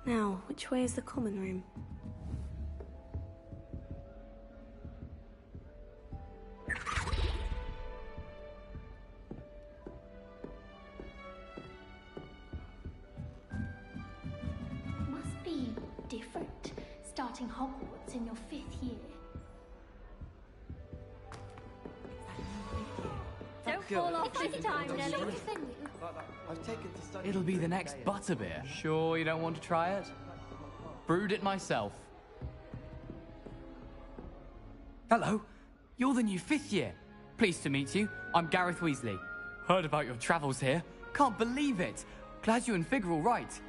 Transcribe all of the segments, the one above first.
Now, which way is the common room? Must be different, starting Hogwarts in your 5th year. Don't fall off this time, Nelly. It'll be the next butterbeer. Sure you don't want to try it? Brewed it myself. Hello, you're the new 5th year. Pleased to meet you. I'm Gareth Weasley. Heard about your travels here. Can't believe it. Glad you and Fig are all right.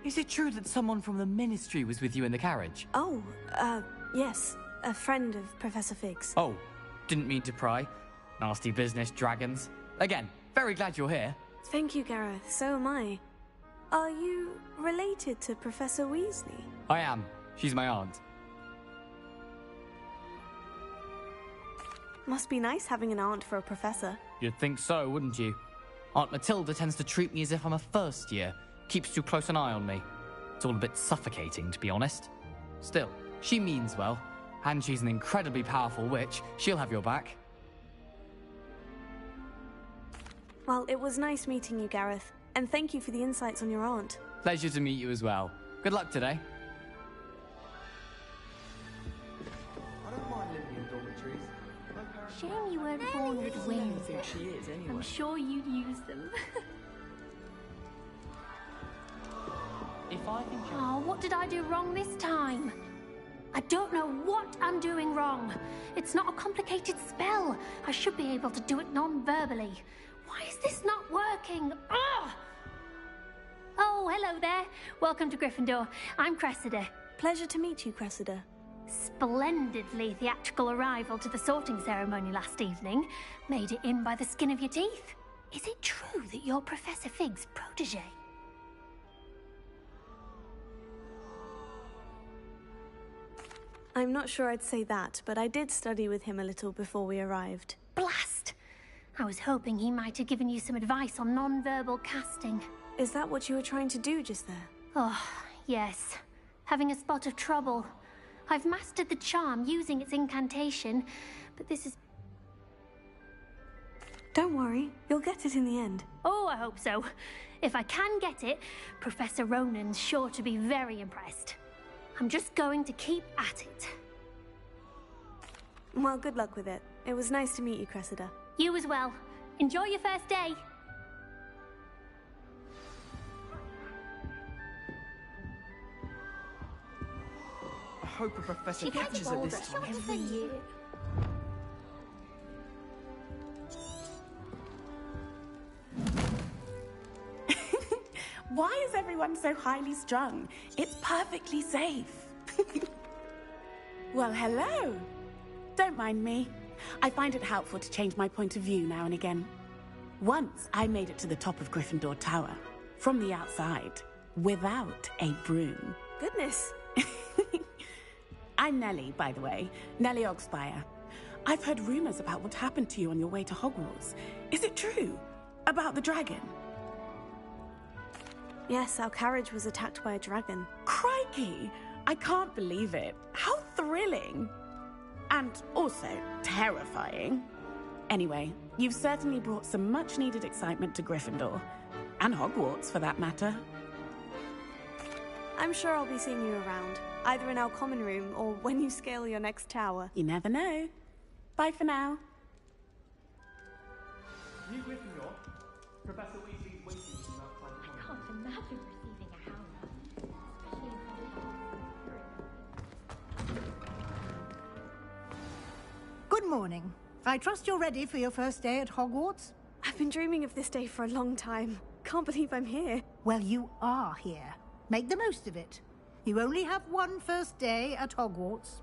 Is it true that someone from the Ministry was with you in the carriage? Oh, yes. A friend of Professor Fig's. Oh, didn't mean to pry. Nasty business, dragons. Again, very glad you're here. Thank you, Gareth. So am I. Are you related to Professor Weasley? I am. She's my aunt. Must be nice having an aunt for a professor. You'd think so, wouldn't you? Aunt Matilda tends to treat me as if I'm a first year. Keeps too close an eye on me. It's all a bit suffocating, to be honest. Still, she means well. And she's an incredibly powerful witch. She'll have your back. Well, it was nice meeting you, Gareth. And thank you for the insights on your aunt. Pleasure to meet you as well. Good luck today. I don't mind living in dormitories. Shame you weren't born with wings. She is, anyway. I'm sure you'd use them. If I think you're... Oh, what did I do wrong this time? I don't know what I'm doing wrong. It's not a complicated spell. I should be able to do it non-verbally. Why is this not working? Ugh! Oh, hello there. Welcome to Gryffindor. I'm Cressida. Pleasure to meet you, Cressida. Splendidly theatrical arrival to the sorting ceremony last evening. Made it in by the skin of your teeth. Is it true that you're Professor Fig's protege? I'm not sure I'd say that, but I did study with him a little before we arrived. Blast! I was hoping he might have given you some advice on non-verbal casting. Is that what you were trying to do just there? Oh, yes. Having a spot of trouble. I've mastered the charm using its incantation, but this is... Don't worry, you'll get it in the end. Oh, I hope so. If I can get it, Professor Ronan's sure to be very impressed. I'm just going to keep at it. Well, good luck with it. It was nice to meet you, Cressida. You as well. Enjoy your first day. I hope a professor catches her this time. Every year. Why is everyone so highly strung? It's perfectly safe. Well, hello. Don't mind me. I find it helpful to change my point of view now and again. Once I made it to the top of Gryffindor Tower, from the outside, without a broom. Goodness. I'm Nellie, by the way. Nellie Ogspire. I've heard rumors about what happened to you on your way to Hogwarts. Is it true? About the dragon? Yes, our carriage was attacked by a dragon. Crikey! I can't believe it. How thrilling! And also terrifying. Anyway, you've certainly brought some much-needed excitement to Gryffindor. And Hogwarts, for that matter. I'm sure I'll be seeing you around, either in our common room or when you scale your next tower. You never know. Bye for now. New Gryffindor? Professor Weasley's waiting for you outside the I can't imagine receiving a howler, especially in front of Good morning. I trust you're ready for your first day at Hogwarts? I've been dreaming of this day for a long time. Can't believe I'm here. Well, you are here. Make the most of it. You only have one first day at Hogwarts.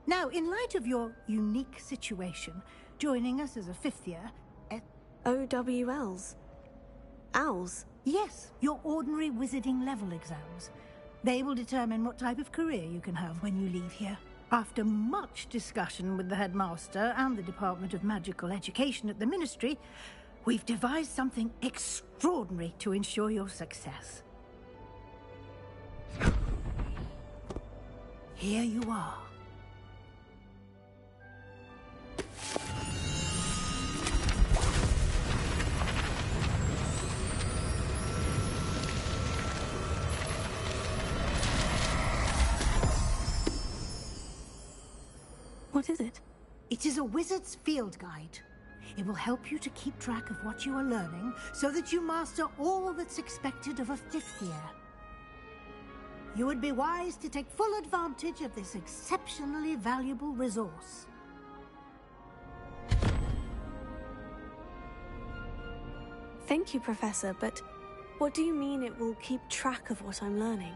Now, in light of your unique situation, joining us as a 5th year... OWLs? Owls? Yes, your ordinary wizarding level exams. They will determine what type of career you can have when you leave here. After much discussion with the headmaster and the Department of Magical Education at the Ministry, we've devised something extraordinary to ensure your success. Here you are. What is it? It is a wizard's field guide. It will help you to keep track of what you are learning so that you master all that's expected of a 5th year. You would be wise to take full advantage of this exceptionally valuable resource. Thank you, Professor, but what do you mean it will keep track of what I'm learning?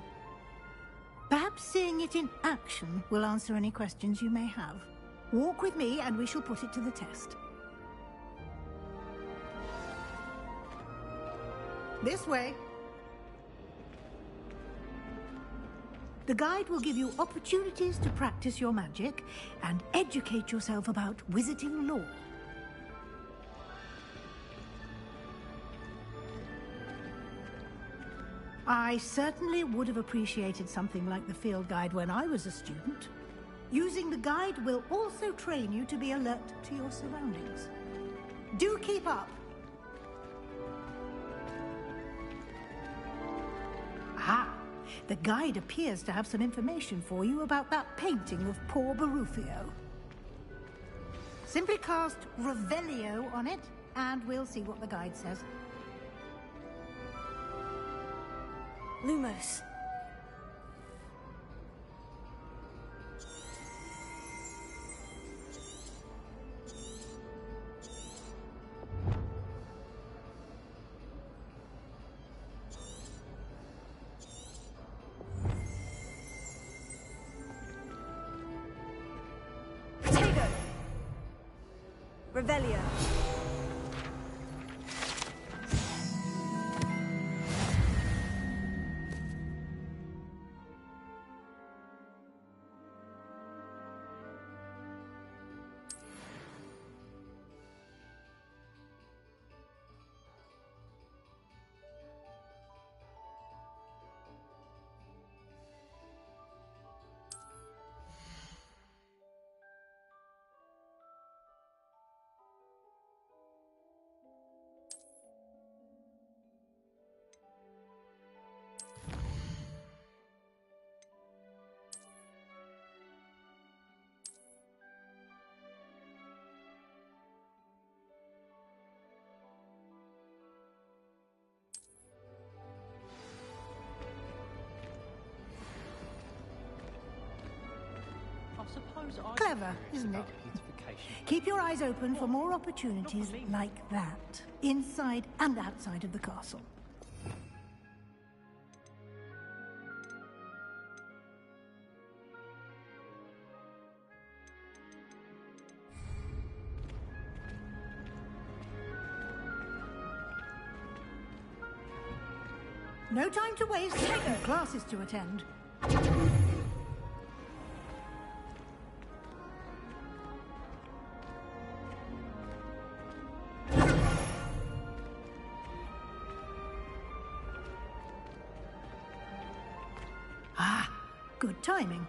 Perhaps seeing it in action will answer any questions you may have. Walk with me and we shall put it to the test. This way. The guide will give you opportunities to practice your magic and educate yourself about wizarding lore. I certainly would have appreciated something like the field guide when I was a student. Using the guide will also train you to be alert to your surroundings. Do keep up! Ah, the guide appears to have some information for you about that painting of poor Barufio. Simply cast Revelio on it, and we'll see what the guide says. Lumos. Potato. Revelio. Clever, isn't it? Keep your eyes open for more opportunities like that, inside and outside of the castle. No time to waste. Classes to attend. Good timing.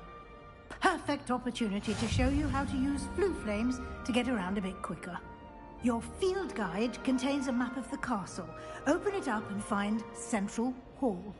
Perfect opportunity to show you how to use flue flames to get around a bit quicker. Your field guide contains a map of the castle. Open it up and find Central Hall.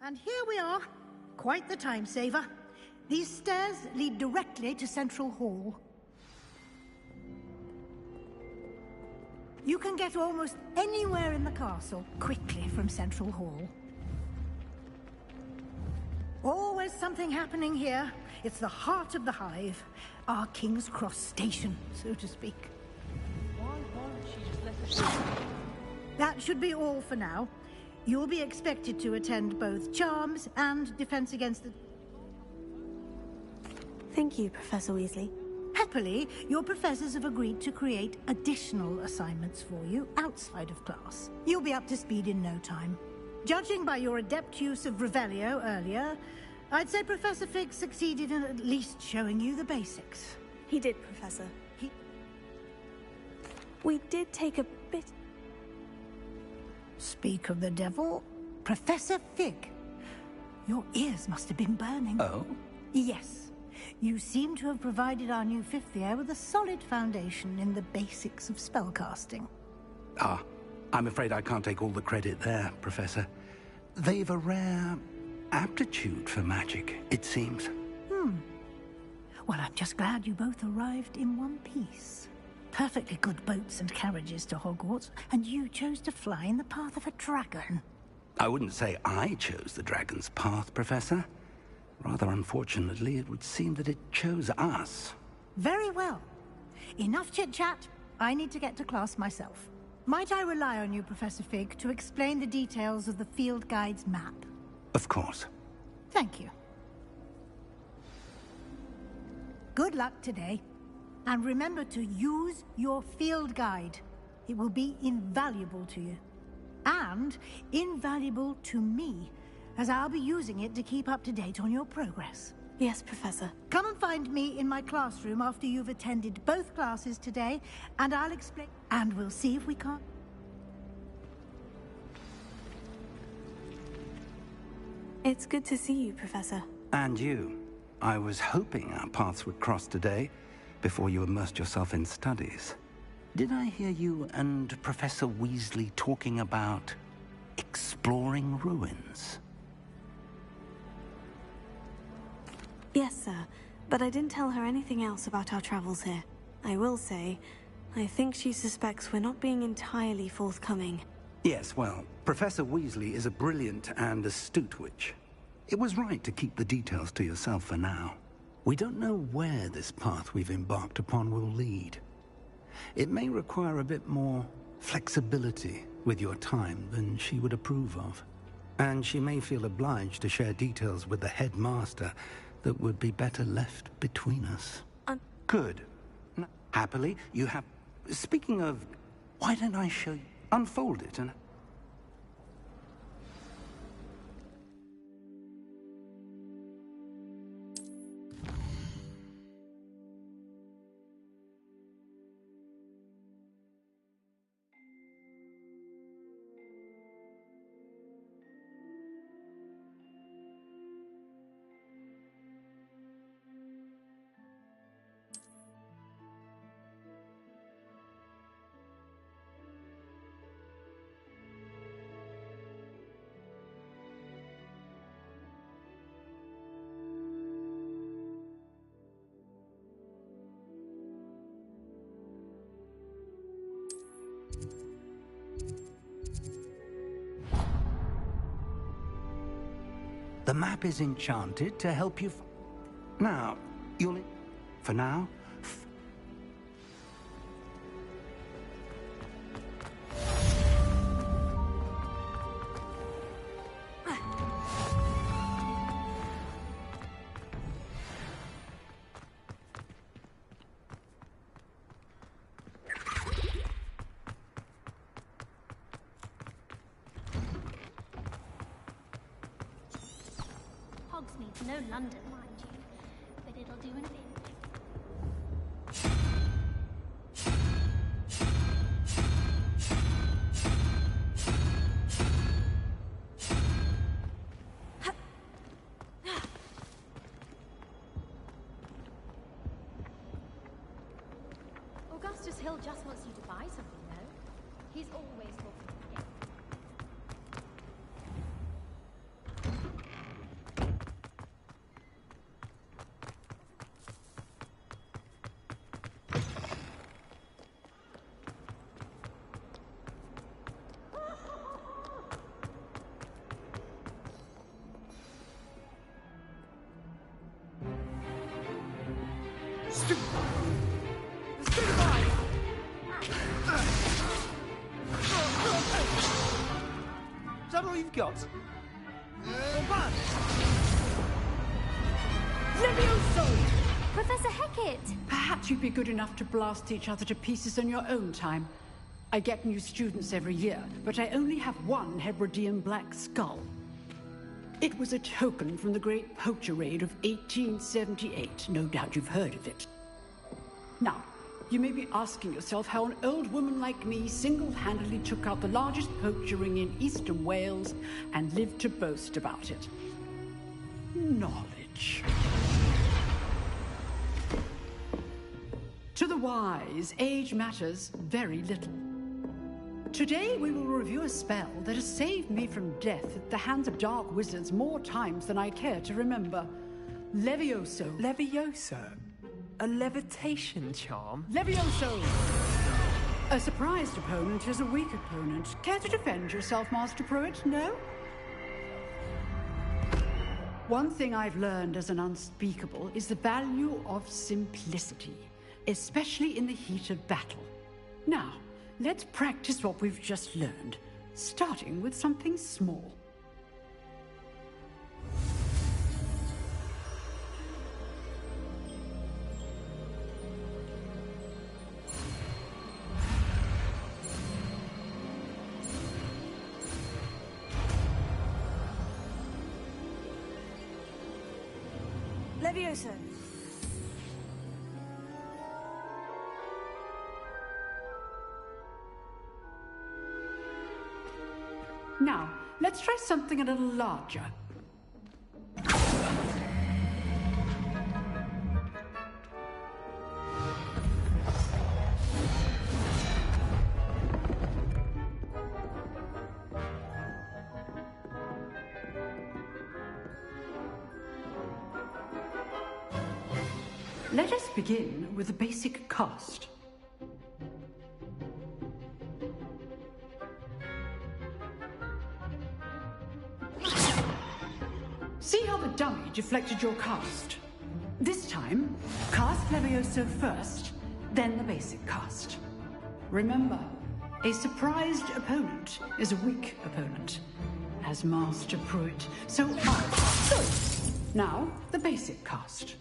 And here we are. Quite the time saver. These stairs lead directly to Central Hall. You can get almost anywhere in the castle quickly from Central Hall. Always something happening here. It's the heart of the Hive. Our King's Cross station, so to speak. Why won't she just let us in? That should be all for now. You'll be expected to attend both Charms and Defense Against the... Thank you, Professor Weasley. Happily, your professors have agreed to create additional assignments for you outside of class. You'll be up to speed in no time. Judging by your adept use of Revelio earlier, I'd say Professor Fig succeeded in at least showing you the basics. He did, Professor. We did take a bit... Speak of the devil, Professor Fig. Your ears must have been burning. Oh? Yes. You seem to have provided our new fifth year with a solid foundation in the basics of spellcasting. Ah, I'm afraid I can't take all the credit there, Professor. They've a rare aptitude for magic, it seems. Well, I'm just glad you both arrived in one piece. Perfectly good boats and carriages to Hogwarts, and you chose to fly in the path of a dragon. I wouldn't say I chose the dragon's path, Professor. Rather unfortunately, it would seem that it chose us. Very well. Enough chit-chat. I need to get to class myself. Might I rely on you, Professor Fig, to explain the details of the field guide's map? Of course. Thank you. Good luck today. And remember to use your field guide. It will be invaluable to you. And invaluable to me, as I'll be using it to keep up to date on your progress. Yes, Professor. Come and find me in my classroom after you've attended both classes today, and I'll explain... And we'll see if we can't... It's good to see you, Professor. And you. I was hoping our paths would cross today, before you immersed yourself in studies. Did I hear you and Professor Weasley talking about exploring ruins? Yes, sir. But I didn't tell her anything else about our travels here. I will say, I think she suspects we're not being entirely forthcoming. Yes, well, Professor Weasley is a brilliant and astute witch. It was right to keep the details to yourself for now. We don't know where this path we've embarked upon will lead. It may require a bit more flexibility with your time than she would approve of. And she may feel obliged to share details with the headmaster that would be better left between us. Good. Happily, you have... Speaking of... Why don't I show you... Unfold it and... The map is enchanted to help you... Now, you'll... For now... Hogsmeade's no London, mind you, but it'll do in a bit. Augustus Hill just wants you to buy something, though. He's always talking to you. Is that all you've got? Levioso! Professor Hecat! Perhaps you'd be good enough to blast each other to pieces in your own time. I get new students every year, but I only have one Hebridean black skull. It was a token from the Great Poacher Raid of 1878. No doubt you've heard of it. Now, you may be asking yourself how an old woman like me single-handedly took out the largest poacher ring in eastern Wales and lived to boast about it. Knowledge. To the wise, age matters very little. Today we will review a spell that has saved me from death at the hands of dark wizards more times than I care to remember. Levioso. Levioso? A levitation charm? Levioso! A surprised opponent is a weak opponent. Care to defend yourself, Master Pruitt? No? One thing I've learned as an unspeakable is the value of simplicity, especially in the heat of battle. Now, let's practice what we've just learned, starting with something small. Levioso. Now, let's try something a little larger. Let us begin with the basic cast. See how the dummy deflected your cast? This time, cast Levioso first, then the basic cast. Remember, a surprised opponent is a weak opponent, as Master Pruitt. So good. Now, the basic cast.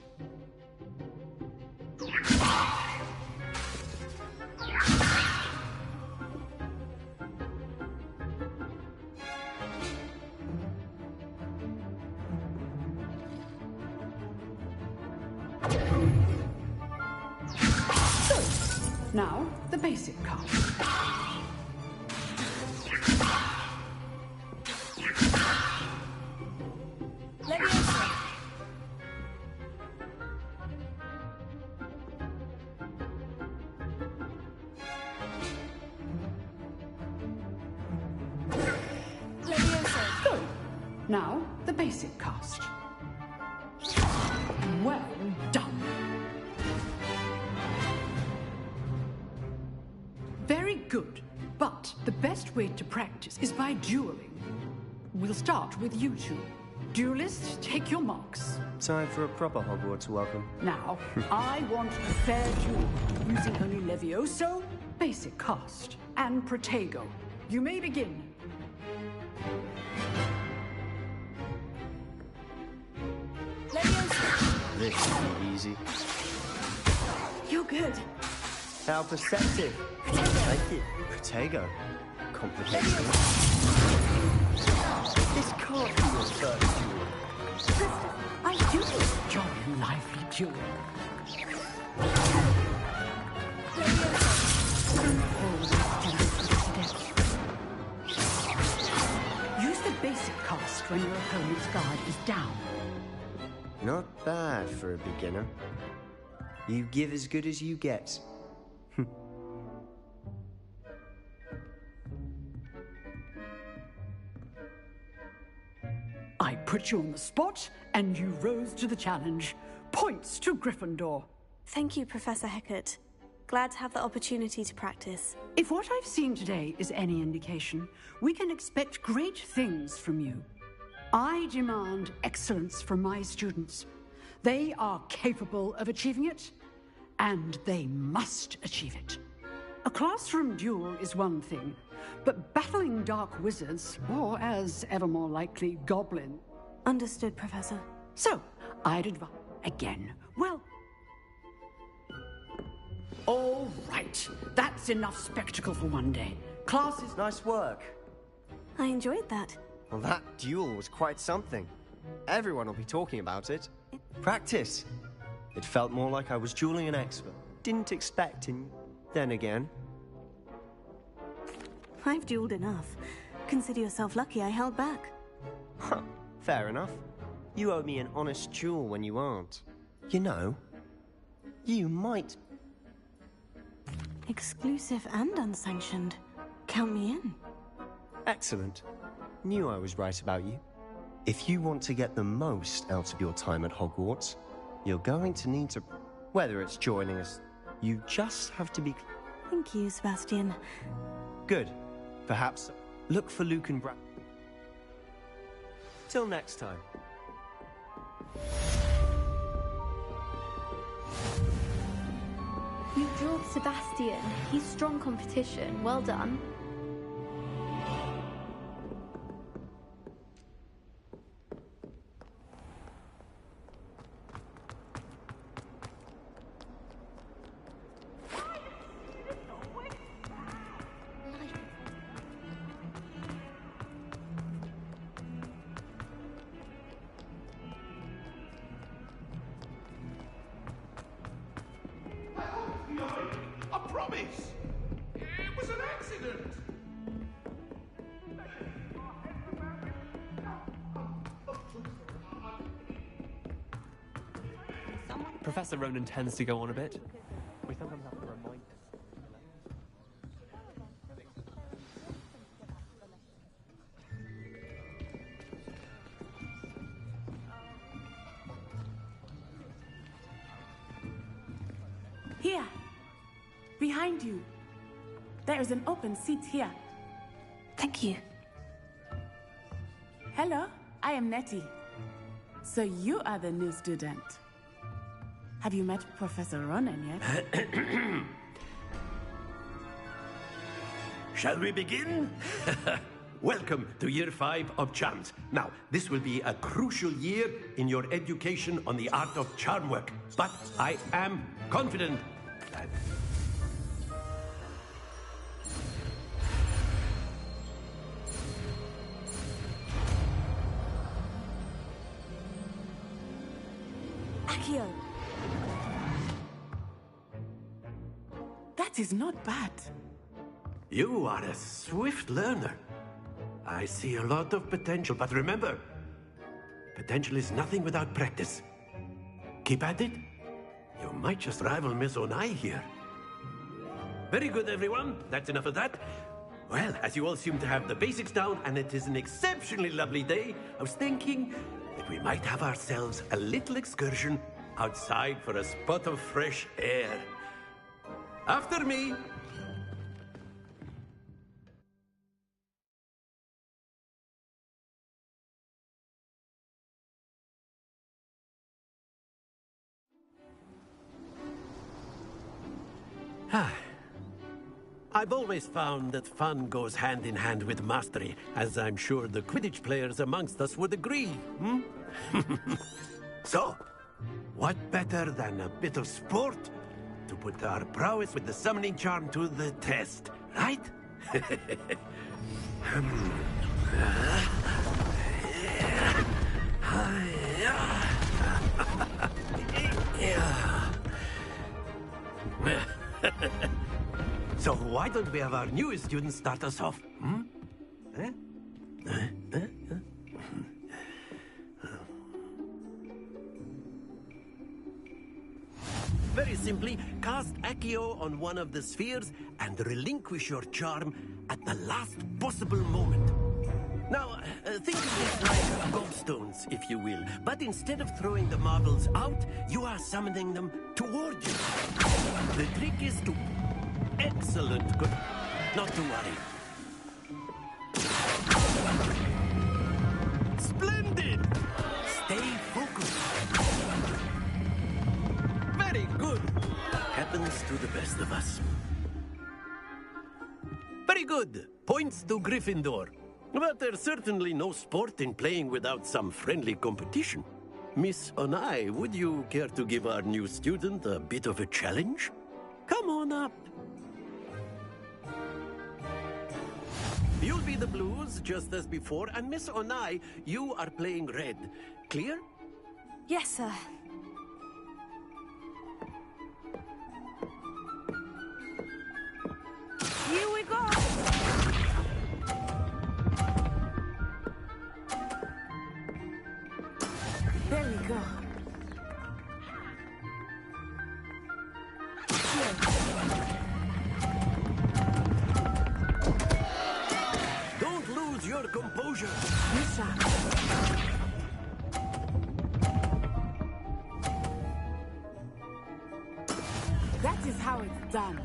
Now, the basic cast. Levioso. Levioso. Good. Now, the basic cast. Well done. Very good. But the best way to practice is by dueling. We'll start with you two. Duelists, take your marks. Time for a proper Hogwarts welcome. Now, I want a fair duel, using only Levioso, basic cast, and Protego. You may begin. Levioso. This should be easy. You're good. How perceptive. Thank you. Protego. Complicated. This can't be your first duel. I do enjoy lively duel. Use the basic cast when your opponent's guard is down. Not bad for a beginner. You give as good as you get. I put you on the spot, and you rose to the challenge. Points to Gryffindor. Thank you, Professor Hecat. Glad to have the opportunity to practice. If what I've seen today is any indication, we can expect great things from you. I demand excellence from my students. They are capable of achieving it, and they must achieve it. A classroom duel is one thing, but battling dark wizards, or as ever more likely, goblins. Understood, Professor. So, I'd advise again. Well, all right. That's enough spectacle for one day. Classes. Nice work. I enjoyed that. Well, that duel was quite something. Everyone will be talking about it. Practice. It felt more like I was dueling an expert. Didn't expect him. Then again. I've dueled enough. Consider yourself lucky I held back. Huh. Fair enough. You owe me an honest duel when you aren't. You know, you might... Exclusive and unsanctioned. Count me in. Excellent. Knew I was right about you. If you want to get the most out of your time at Hogwarts, you're going to need to... Whether it's joining us, you just have to be... Thank you, Sebastian. Good. Perhaps look for Luke and Brad. Till next time. You drilled Sebastian. He's strong competition. Well done. I promise! It was an accident! Professor Ronan tends to go on a bit. We sometimes have to remind him. Here. Behind you. There is an open seat here. Thank you. Hello, I am Nettie. So you are the new student. Have you met Professor Ronan yet? Shall we begin? Welcome to Year 5 of Charms. Now, this will be a crucial year in your education on the art of charm work. But I am confident that... Accio! That is not bad. You are a swift learner. I see a lot of potential, but remember, potential is nothing without practice. Keep at it. You might just rival Miss Onai here. Very good, everyone. That's enough of that. Well, as you all seem to have the basics down, and it is an exceptionally lovely day, I was thinking that we might have ourselves a little excursion outside for a spot of fresh air. After me. I've always found that fun goes hand in hand with mastery, as I'm sure the Quidditch players amongst us would agree, hmm? So, what better than a bit of sport to put our prowess with the summoning charm to the test, right? So why don't we have our newest student start us off? Hmm? Very simply, cast Accio on one of the spheres and relinquish your charm at the last possible moment. Now, think of this like gobstones, if you will. But instead of throwing the marbles out, you are summoning them toward you. The trick is to... Excellent. Good. Not to worry. Splendid! Stay focused. Very good. comes to the best of us. Very good. Points to Gryffindor. But there's certainly no sport in playing without some friendly competition. Miss Onai, would you care to give our new student a bit of a challenge? Come on up. You'll be the blues, just as before, and Miss Onai, you are playing red. Clear? Yes, sir. Here we go! There we go. Don't lose your composure. Misha. That is how it's done.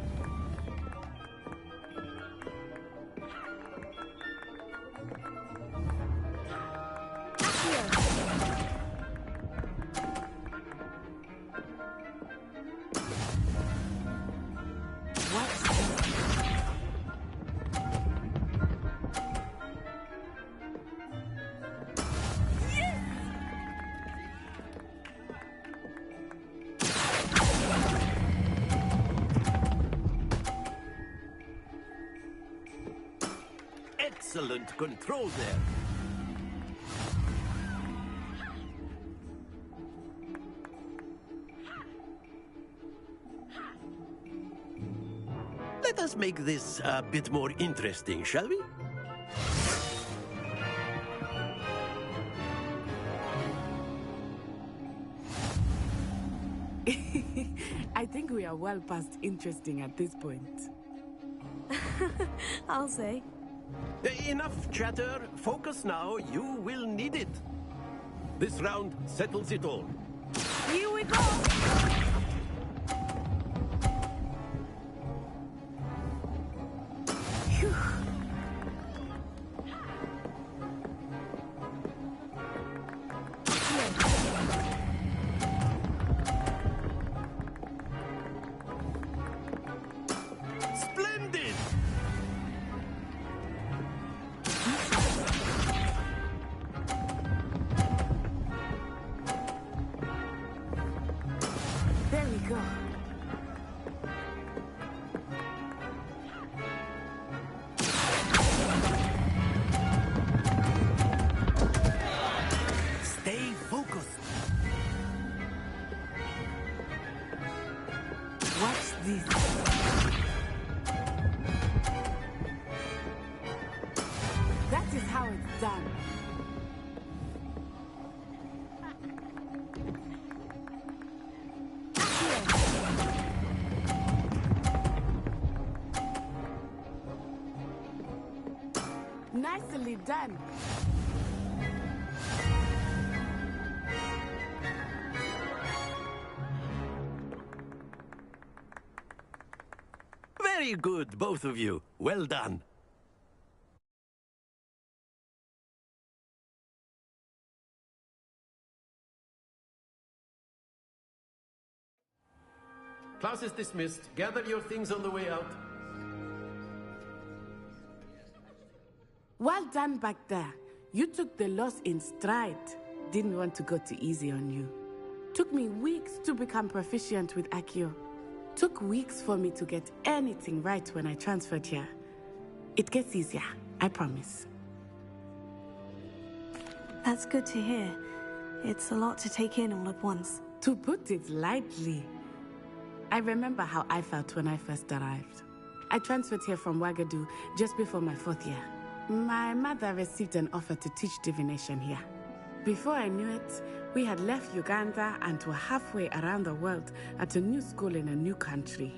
Excellent control there. Let us make this a bit more interesting, shall we? I think we are well past interesting at this point. I'll say. Enough chatter. Focus now. You will need it. This round settles it all. Here we go! Phew. Splendid! There we go. Stay focused. Watch this. That is how it's done. Nicely done. Very good, both of you. Well done. Class is dismissed. Gather your things on the way out. Well done back there. You took the loss in stride. Didn't want to go too easy on you. Took me weeks to become proficient with Accio. Took weeks for me to get anything right when I transferred here. It gets easier, I promise. That's good to hear. It's a lot to take in all at once. To put it lightly, I remember how I felt when I first arrived. I transferred here from Wagadu just before my 4th year. My mother received an offer to teach divination here. Before I knew it, we had left Uganda and were halfway around the world at a new school in a new country.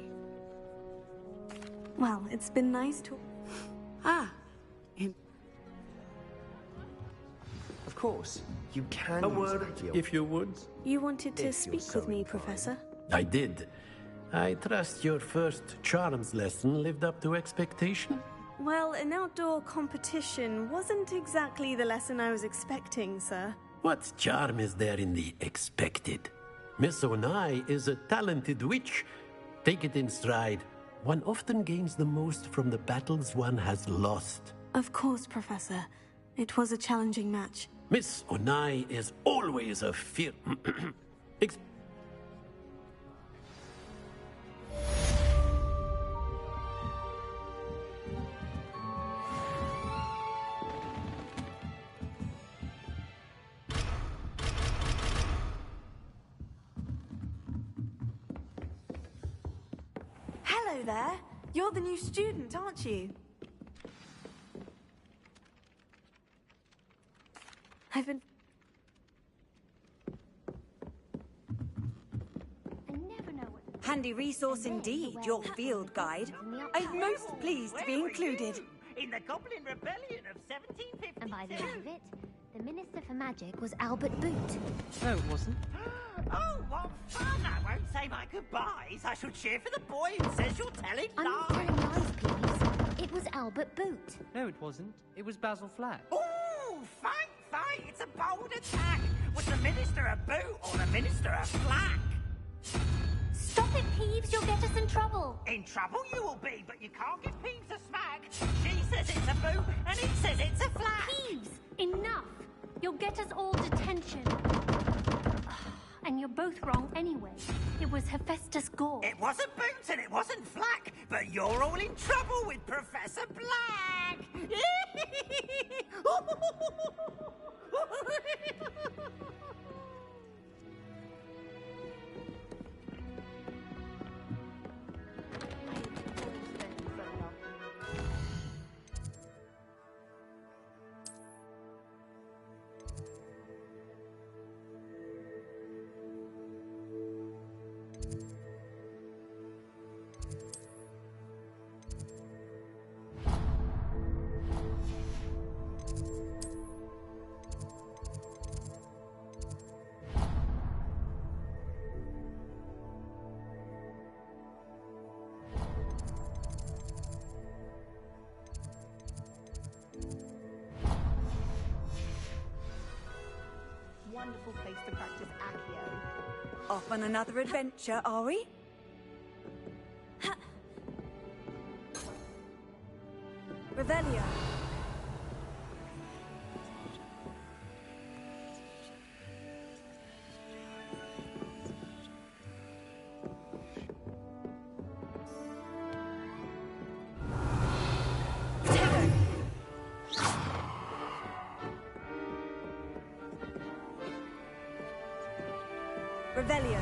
Well, it's been nice to... Of course, you can A use word, Accio. if you would. You wanted to If you're speak so with me, inclined. Professor? I did. I trust your first charms lesson lived up to expectation? Well, an outdoor competition wasn't exactly the lesson I was expecting, sir. What charm is there in the expected? Miss Onai is a talented witch, Take it in stride. One often gains the most from the battles one has lost. Of course, Professor. It was a challenging match. Miss Onai is always a fear. Hello there. You're the new student, aren't you? I've been... Handy resource indeed, your field guide. I'm most pleased to be included. In the Goblin Rebellion of 1752. And by the end of it, the Minister for Magic was Albert Boot. No, it wasn't. Oh, what fun! I won't say my goodbyes. I shall cheer for the boy who says you're telling I'm not lies. telling lies, please. It was Albert Boot. No, it wasn't. It was Basil Flat. Oh, fight! It's a bold attack. Was the Minister a boot or the Minister a flack? Stop it, Peeves. You'll get us in trouble. In trouble you will be, but you can't give Peeves a smack. She says it's a boot, and he says it's a flack. Peeves, enough. You'll get us all detention. And you're both wrong anyway. It was Hephaestus Gore. It wasn't boot and it wasn't flack, but you're all in trouble with Professor Black. Wonderful place to practice Accio. Off on another adventure, are we? Revelio. Revelio.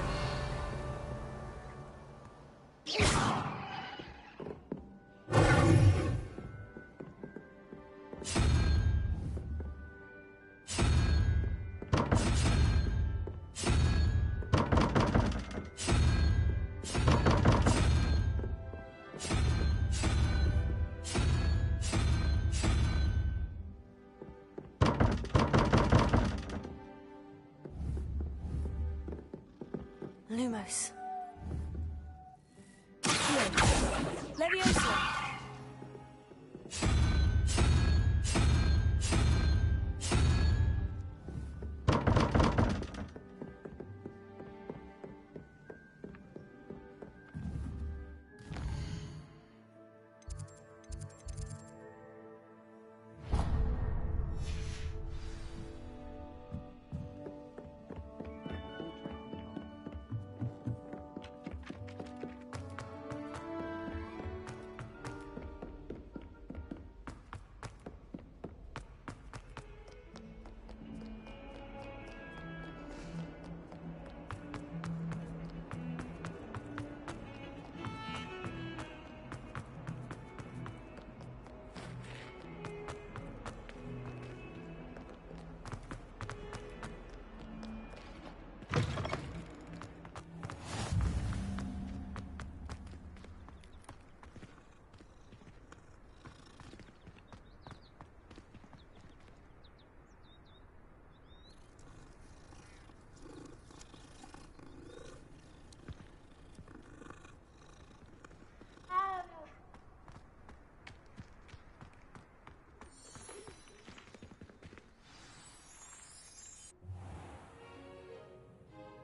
Lumos. Leviosa.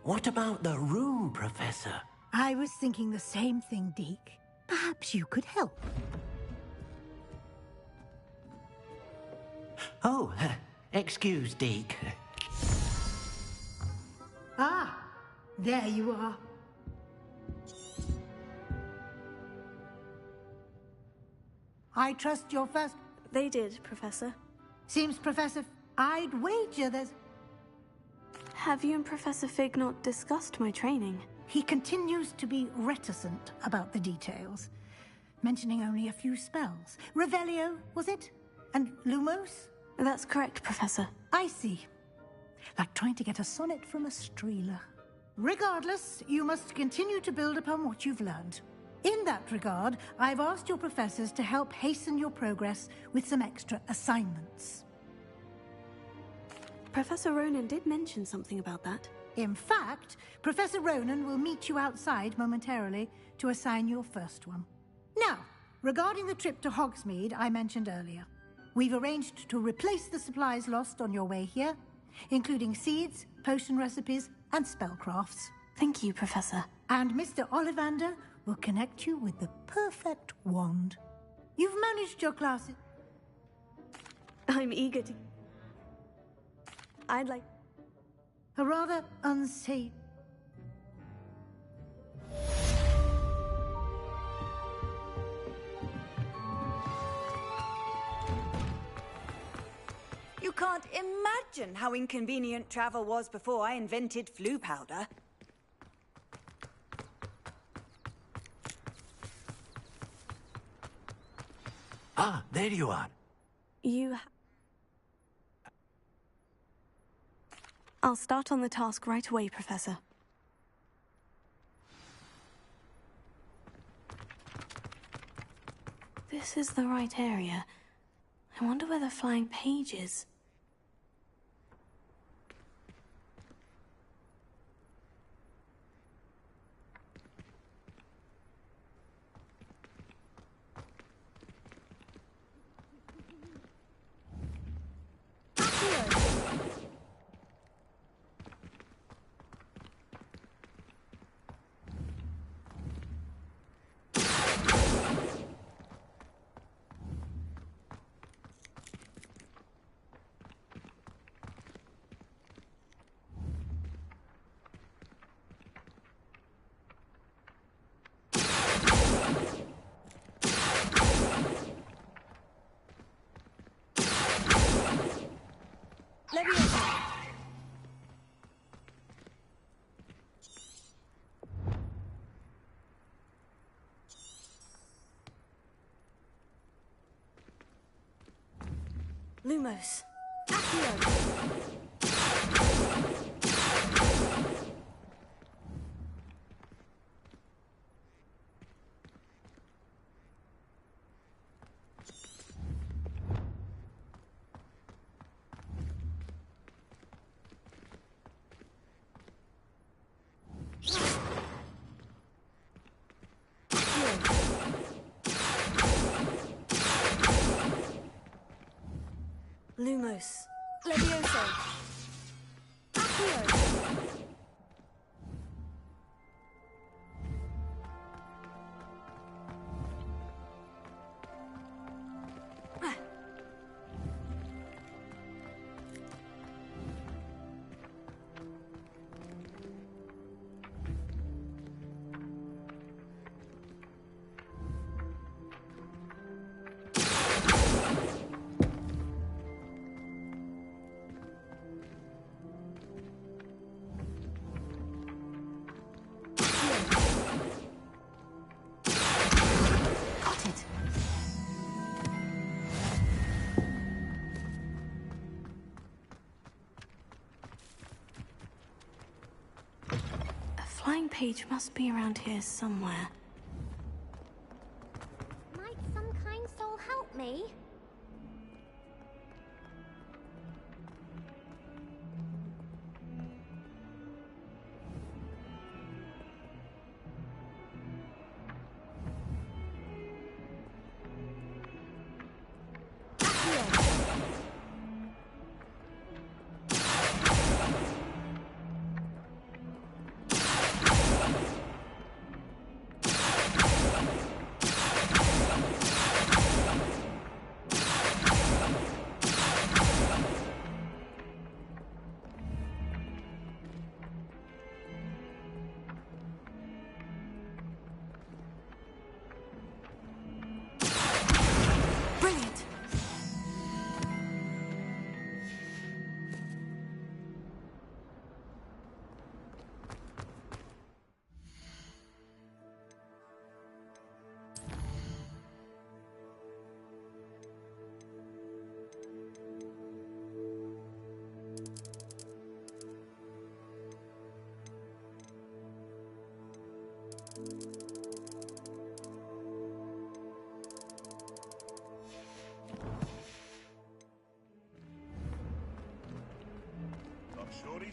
What about the room, Professor? I was thinking the same thing, Deke. Perhaps you could help. Oh, excuse, Deke. Ah, there you are. I trust your first... They did, Professor. Seems Professor... I'd wager there's... Have you and Professor Fig not discussed my training? He continues to be reticent about the details, mentioning only a few spells. Revelio, was it? And Lumos? That's correct, Professor. I see. Like trying to get a sonnet from a streeler. Regardless, you must continue to build upon what you've learned. In that regard, I've asked your professors to help hasten your progress with some extra assignments. Professor Ronan did mention something about that. In fact, Professor Ronan will meet you outside momentarily to assign your first one. Now, regarding the trip to Hogsmeade I mentioned earlier, we've arranged to replace the supplies lost on your way here, including seeds, potion recipes, and spellcrafts. Thank you, Professor. And Mr. Ollivander will connect you with the perfect wand. You've managed your classes. I'm eager to... I'd like... A rather unsafe... You can't imagine how inconvenient travel was before I invented flu powder. Ah, there you are. I'll start on the task right away, Professor. This is the right area. I wonder where the flying page is. Lumos. Accio. Lumos. Levioso. Accio. Flying page must be around here somewhere. Might some kind soul help me?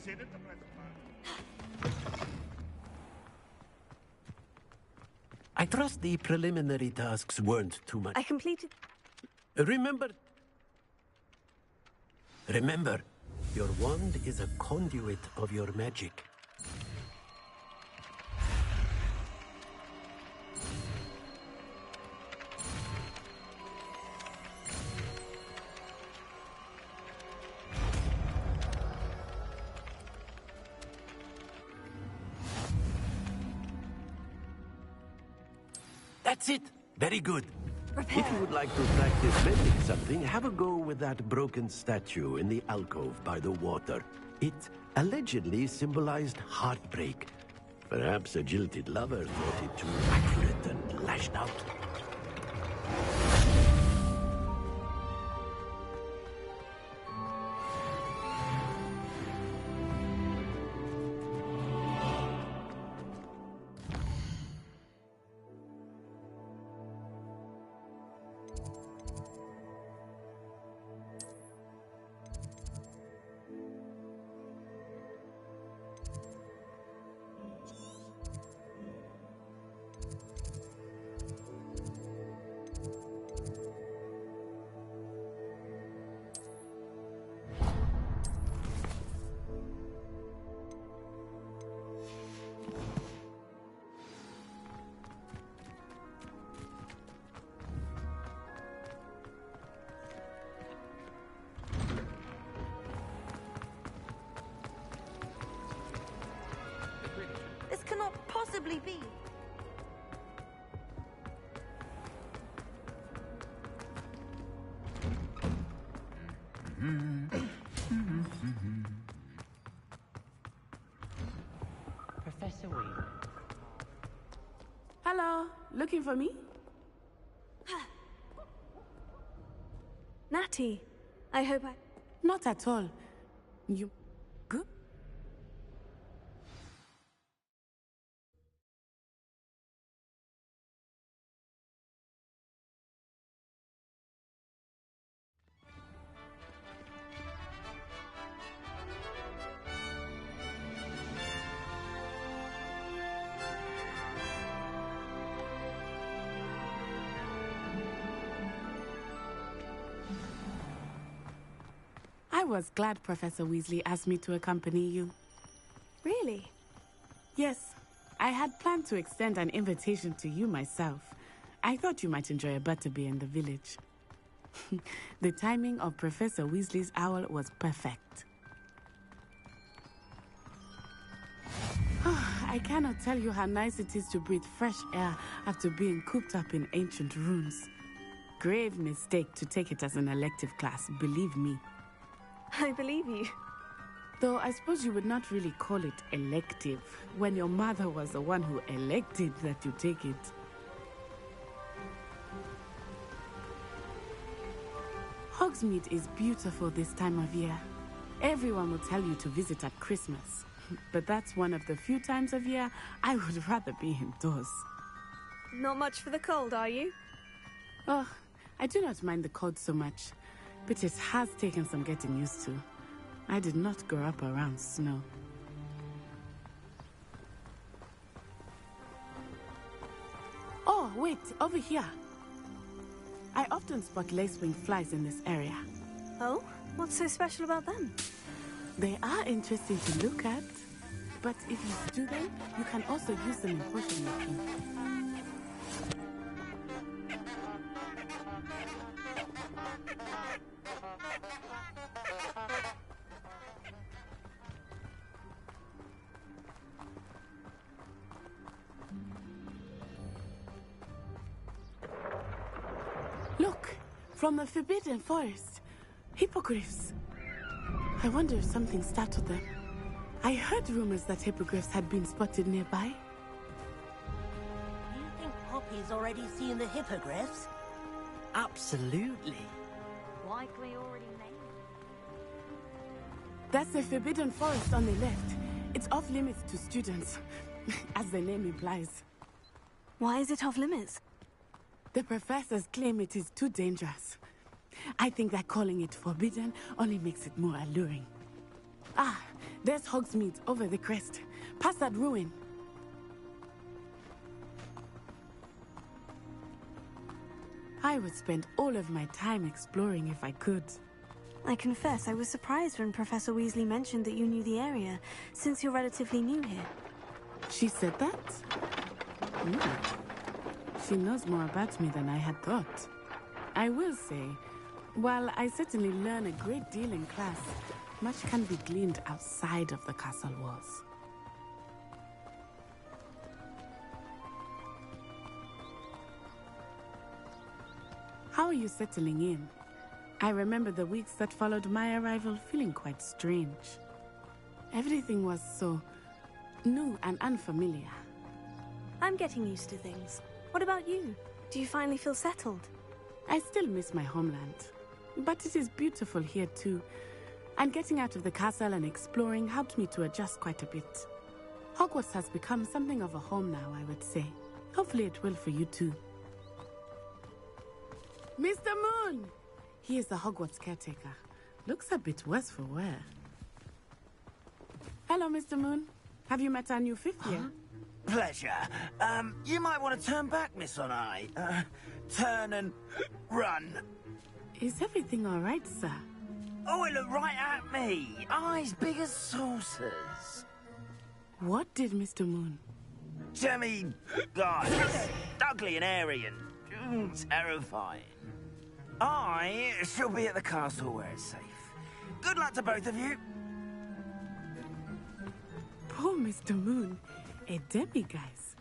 He's in at the present moment. I trust the preliminary tasks weren't too much. I completed... Remember, your wand is a conduit of your magic. That's it. Very good. If you would like to practice mending something, have a go with that broken statue in the alcove by the water. It allegedly symbolized heartbreak. Perhaps a jilted lover thought it too accurate and lashed out. This cannot possibly be. Professor Weasley. Hello, looking for me? Natty, I hope I... Not at all. You... good? I was glad Professor Weasley asked me to accompany you. Really? Yes, I had planned to extend an invitation to you myself. I thought you might enjoy a butterbeer in the village. The timing of Professor Weasley's owl was perfect. I cannot tell you how nice it is to breathe fresh air after being cooped up in ancient ruins. Grave mistake to take it as an elective class, believe me. I believe you. Though I suppose you would not really call it elective when your mother was the one who elected that you take it. Hogsmeade is beautiful this time of year. Everyone will tell you to visit at Christmas. But that's one of the few times of year I would rather be indoors. Not much for the cold, are you? Oh, I do not mind the cold so much, but it has taken some getting used to. I did not grow up around snow. Oh, wait, over here. I often spot lacewing flies in this area. Oh? What's so special about them? They are interesting to look at, but if you stew them, you can also use them in potion making. Look, from the Forbidden Forest, hippogriffs. I wonder if something startled them. I heard rumors that hippogriffs had been spotted nearby. You think Poppy's already seen the hippogriffs? Absolutely. Likely already named. That's the Forbidden Forest on the left. It's off limits to students, as the name implies. Why is it off limits? The professors claim it is too dangerous. I think that calling it forbidden only makes it more alluring. Ah, There's Hogsmeade over the crest, past that ruin. I would spend all of my time exploring if I could. I confess I was surprised when Professor Weasley mentioned that you knew the area, since you're relatively new here. She said that? She knows more about me than I had thought. I will say, while I certainly learn a great deal in class, much can be gleaned outside of the castle walls. How are you settling in? I remember the weeks that followed my arrival feeling quite strange. Everything was so new and unfamiliar. I'm getting used to things. What about you? Do you finally feel settled? I still miss my homeland, but it is beautiful here too. And getting out of the castle and exploring helped me to adjust quite a bit. Hogwarts has become something of a home now, I would say. Hopefully it will for you too. Mr. Moon! He is the Hogwarts caretaker. Looks a bit worse for wear. Hello, Mr. Moon. Have you met our new fifth year? Pleasure. You might want to turn back, Miss On-Eye. Turn and run. Is everything all right, sir? Oh, it looked right at me. Eyes big as saucers. What did Mr. Moon? Jemmy, guys, ugly and airy and terrifying. I shall be at the castle where it's safe. Good luck to both of you. Poor Mr. Moon. A demiguise.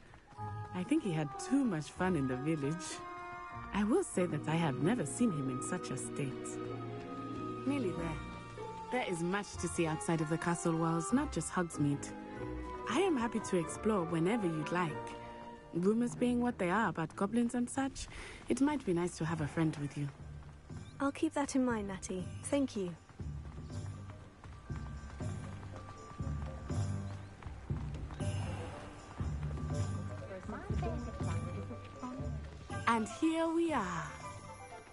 I think he had too much fun in the village. I will say that I have never seen him in such a state. Nearly there. There is much to see outside of the castle walls, not just Hogsmeade. I am happy to explore whenever you'd like. Rumors being what they are about goblins and such, it might be nice to have a friend with you. I'll keep that in mind, Natty. Thank you. And here we are.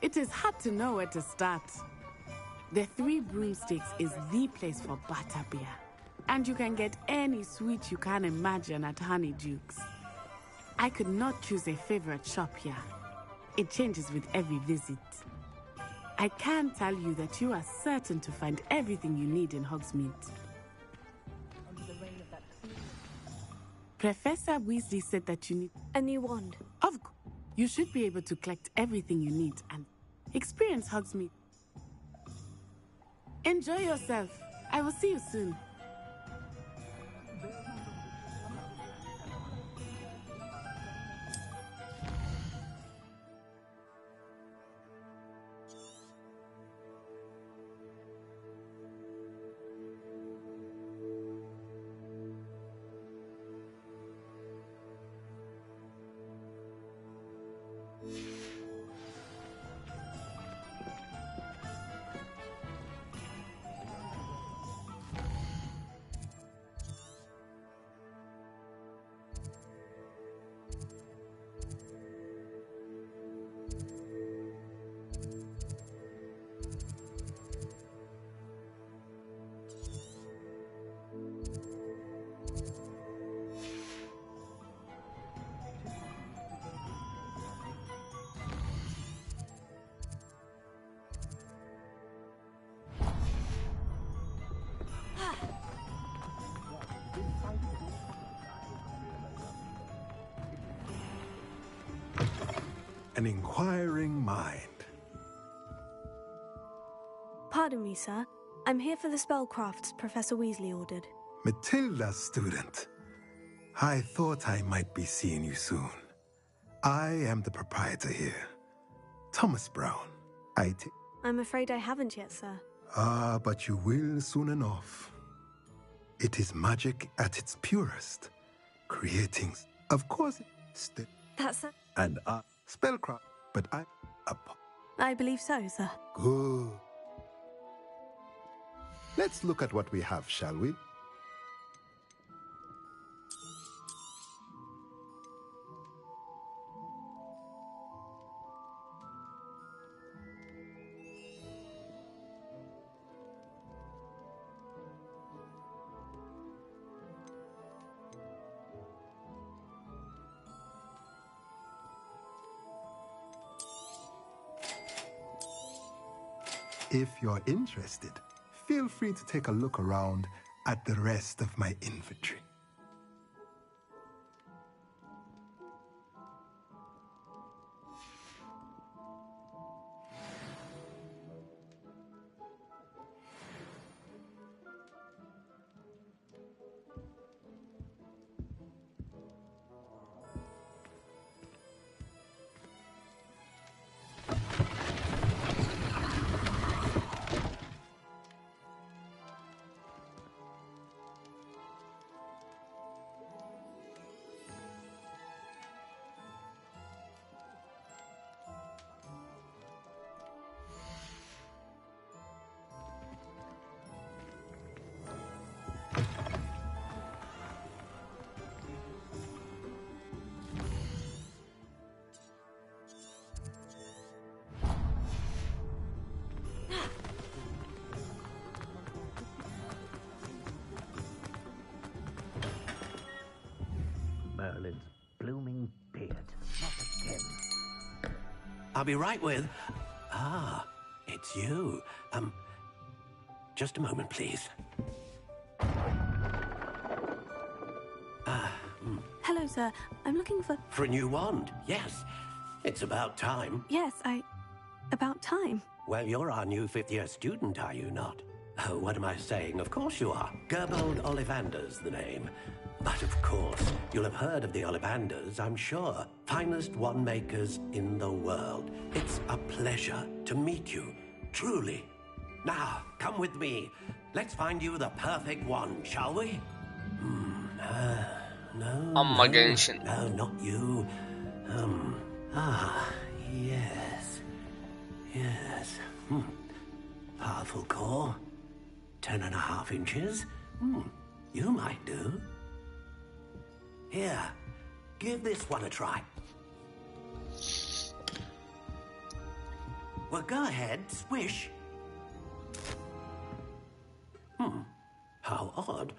It is hard to know where to start. The Three Broomsticks is the place for butterbeer. And you can get any sweet you can imagine at Honeydukes. I could not choose a favorite shop here. It changes with every visit. I can tell you that you are certain to find everything you need in Hogsmeade. Professor Weasley said that you need a new wand. Of course. You should be able to collect everything you need and experience Hogsmeade. Enjoy yourself. I will see you soon. An inquiring mind. Pardon me, sir. I'm here for the spellcrafts Professor Weasley ordered. Matilda, student. I thought I might be seeing you soon. I am the proprietor here, Thomas Brown. I'm afraid I haven't yet, sir. Ah, but you will soon enough. It is magic at its purest, creating, of course, That's a... and spellcraft, but I believe so, sir. Good. Let's look at what we have, shall we? If you're interested, feel free to take a look around at the rest of my inventory. Merlin's blooming beard. Not again. I'll be right with... Ah, it's you. Just a moment, please. Hello, sir. I'm looking for... For a new wand, yes. It's about time. Yes, about time. Well, you're our new fifth-year student, are you not? Oh, what am I saying? Of course you are. Gerbold Ollivander's the name. But of course, you'll have heard of the Ollivanders, I'm sure. Finest wand makers in the world. It's a pleasure to meet you, truly. Now, come with me. Let's find you the perfect wand, shall we? No, not you. Yes. Yes. Powerful core. 10.5 inches. You might do. Here, give this one a try. Well, go ahead, swish. How odd.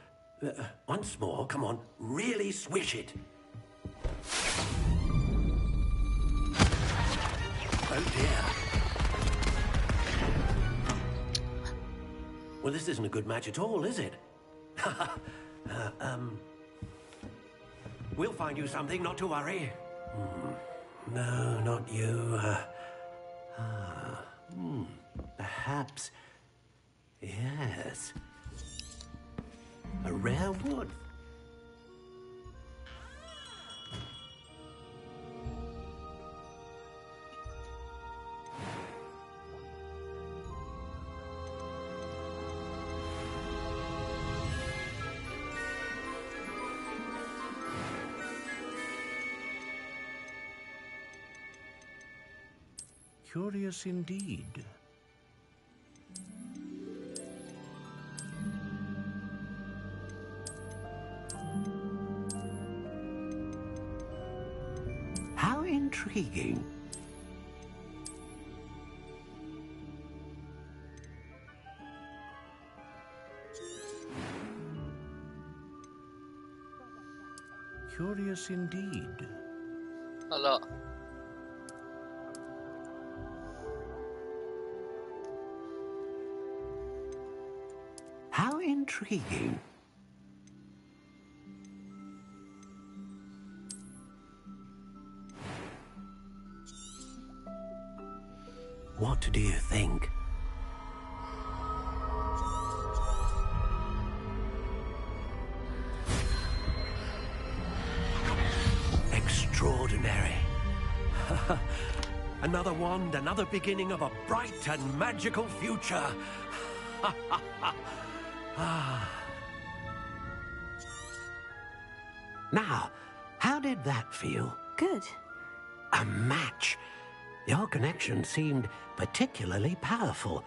Once more, come on, really swish it. Oh dear. Well, this isn't a good match at all, is it? We'll find you something, not to worry. No, not you. Perhaps... Yes. A rare wood. Curious indeed. How intriguing. Curious indeed. A lot. How intriguing. What do you think? Extraordinary. Another wand, another beginning of a bright and magical future. Now, how did that feel? Good. A match. Your connection seemed particularly powerful.